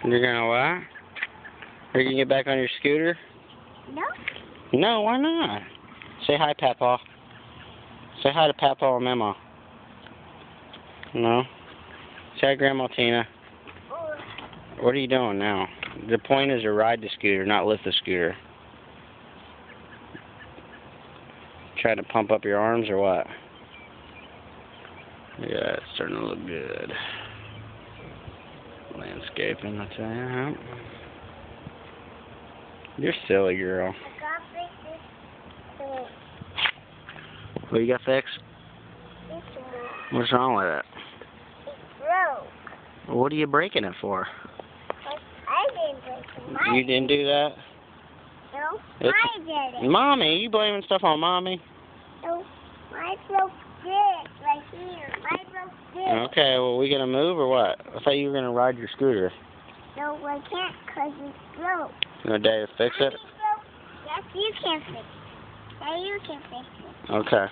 You're gonna what? Are you gonna get back on your scooter? No. No, why not? Say hi, Papa. Say hi to Papa or Mama. No? Say hi, Grandma Tina. What are you doing now? The point is to ride the scooter, not lift the scooter. Trying to pump up your arms or what? Yeah, it's starting to look good. Landscaping, I tell you. Huh? You're silly, girl. I got fix this. What you got fixed? This one. What's wrong with it? It broke. What are you breaking it for? I didn't break it. You didn't do that? No, It's, I did it. Mommy, you blaming stuff on Mommy? No, I broke this right here. I broke this. Okay, well, we gonna move or what? I thought you were gonna ride your scooter. No, I can't because it's broke. No, Dad, fix it? Yes, you can fix it. Yeah, you can fix it. Okay.